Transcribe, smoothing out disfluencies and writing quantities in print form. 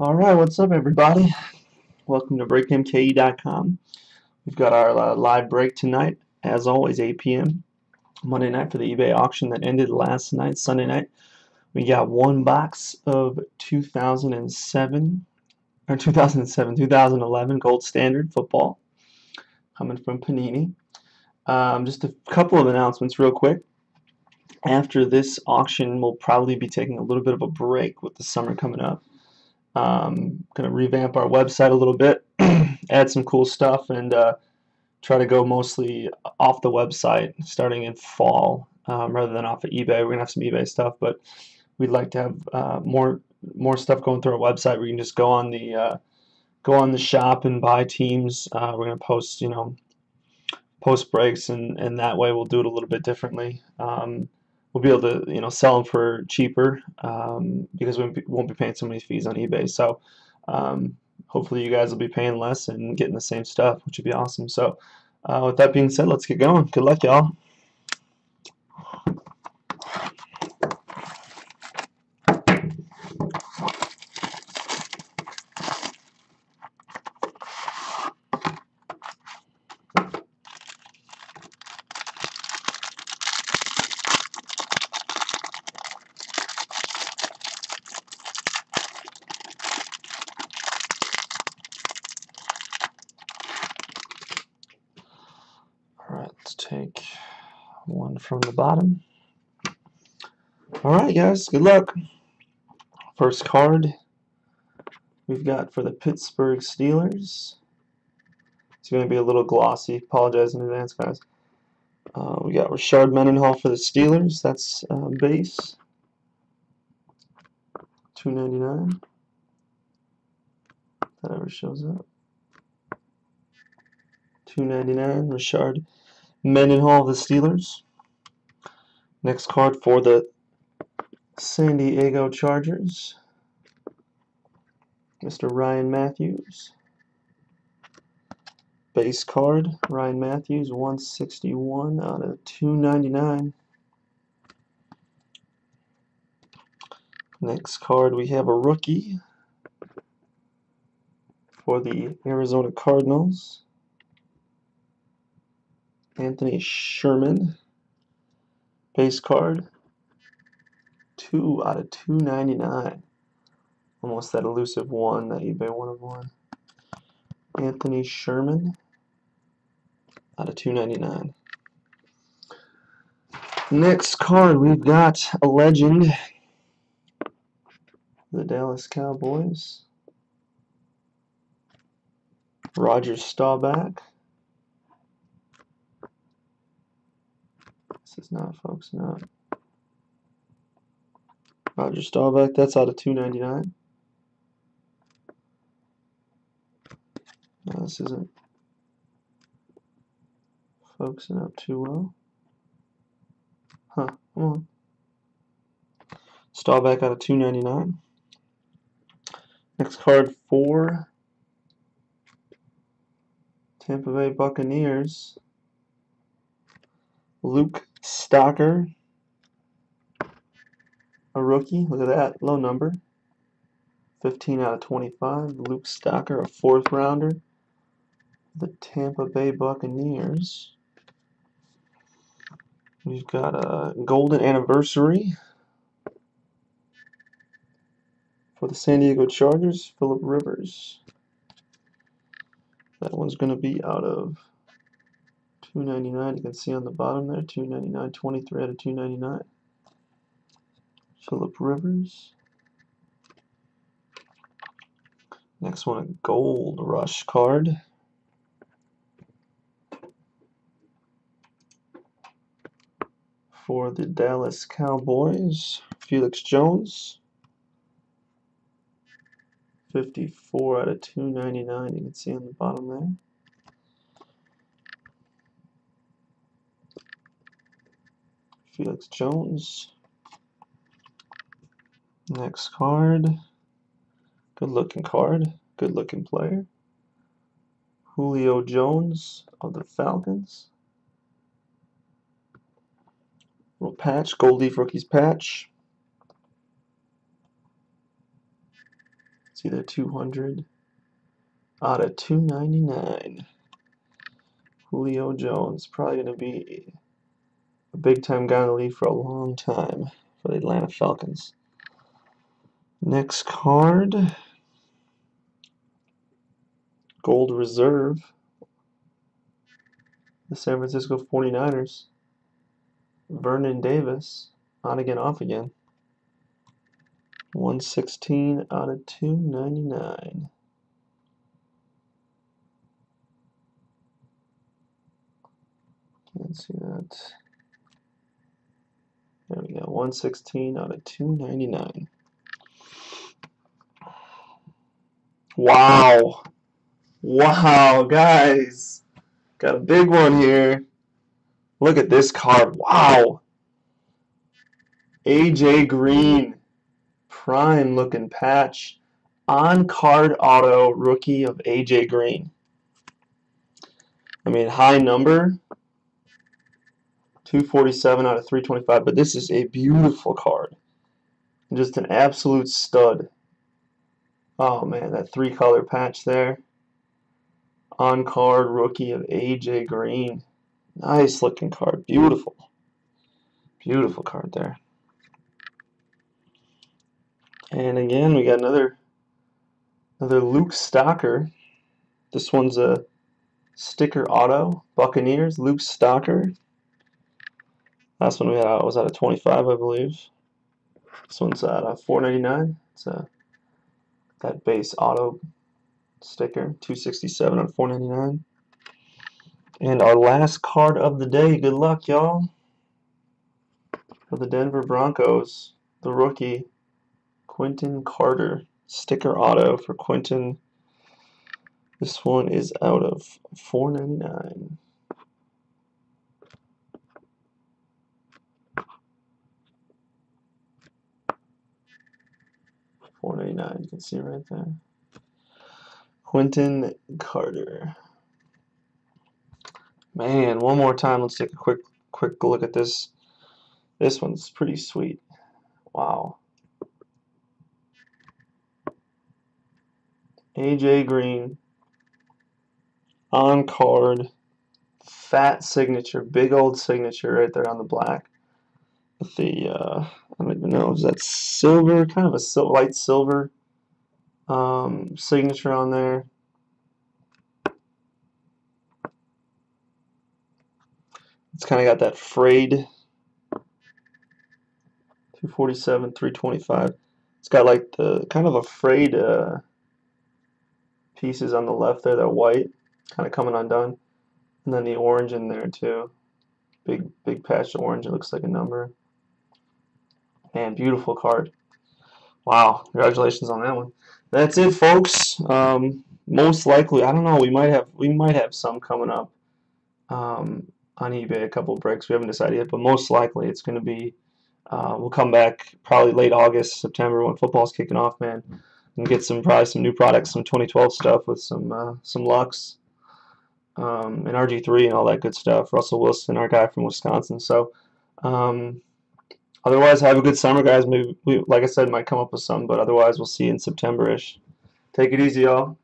Alright, what's up everybody? Welcome to BreakMKE.com. We've got our live break tonight, as always, 8 p.m. Monday night for the eBay auction that ended last night, Sunday night. We got one box of 2011 Gold Standard Football coming from Panini. Just a couple of announcements real quick. After this auction, we'll probably be taking a little bit of a break with the summer coming up. Going to revamp our website a little bit, add some cool stuff, and try to go mostly off the website starting in fall rather than off of eBay. We're going to have some eBay stuff, but we'd like to have more stuff going through our website where you can just go on the shop and buy teams. We're going to post, post breaks, and that way we'll do it a little bit differently. We'll be able to, sell them for cheaper because we won't be paying so many fees on eBay. So hopefully you guys will be paying less and getting the same stuff, which would be awesome. So with that being said, let's get going. Good luck, y'all. Alright, let's take one from the bottom. Alright guys, good luck. First card we've got for the Pittsburgh Steelers. It's going to be a little glossy. Apologize in advance, guys. We got Rashard Mendenhall for the Steelers. That's base. $2.99. That ever shows up. $2.99. Rashard Mendenhall of the Steelers. Next card for the San Diego Chargers. Mr. Ryan Matthews. Base card, Ryan Matthews, 161 out of 299. Next card, we have a rookie for the Arizona Cardinals. Anthony Sherman. Base card, 2 out of 299. Almost that elusive one, that eBay 1 of 1. Anthony Sherman out of 299. Next card, we've got a legend, the Dallas Cowboys. Roger Staubach. This is not, folks, not. Roger Staubach, that's out of 299. No, this isn't focusing up too well. Huh, come on. Staubach out of 299. Next card for Tampa Bay Buccaneers. Luke Stocker. A rookie. Look at that. Low number. 15 out of 25. Luke Stocker, a 4th rounder. The Tampa Bay Buccaneers. We've got a golden anniversary for the San Diego Chargers, Phillip Rivers. That one's going to be out of 299. You can see on the bottom there, 299, 23 out of 299. Phillip Rivers. Next one, a Gold Rush card. For the Dallas Cowboys, Felix Jones. 54 out of 299, you can see on the bottom there. Felix Jones. Next card. Good looking card. Good looking player. Julio Jones of the Falcons. Little patch, Gold Leaf Rookies patch. It's either 200 out of 299. Julio Jones, probably going to be a big-time guy in the league for a long time for the Atlanta Falcons. Next card, Gold Reserve, the San Francisco 49ers. Vernon Davis, on again, off again. 116 out of 299. Can't see that. There we go. 116 out of 299. Wow. Wow, guys. Got a big one here. Look at this card. Wow. AJ Green. Prime looking patch. On card auto rookie of AJ Green. I mean, high number. 247 out of 325. But this is a beautiful card. Just an absolute stud. Oh man, that 3-color patch there. On card rookie of AJ Green. Nice looking card. Beautiful. Beautiful card there. And again, we got another Luke Stocker. This one's a sticker auto. Buccaneers, Luke Stocker. Last one we had was out of 25, I believe. This one's out of $4.99. It's that base auto sticker, 267 out of 499. And our last card of the day, good luck, y'all. For the Denver Broncos, the rookie, Quentin Carter. Sticker auto for Quentin. This one is out of $4.99. $4.99, you can see right there. Quentin Carter. Man, one more time, let's take a quick look at this. This one's pretty sweet. Wow. AJ Green. On card. Fat signature. Big old signature right there on the black. With the, I don't even know, is that silver? Kind of a light silver signature on there. It's kind of got that frayed 247, 325. It's got like the kind of a frayed pieces on the left there, that white, kind of coming undone. And then the orange in there too. Big patch of orange, it looks like a number. Man, beautiful card. Wow, congratulations on that one. That's it, folks. Most likely, I don't know, we might have some coming up on eBay, a couple breaks. We haven't decided yet, but most likely it's going to be, we'll come back probably late August, September when football's kicking off, man, and get probably some new products, some 2012 stuff with some Lux and RG3 and all that good stuff. Russell Wilson, our guy from Wisconsin. So, otherwise, have a good summer, guys. Maybe like I said, might come up with some, but otherwise, we'll see you in September-ish. Take it easy, y'all.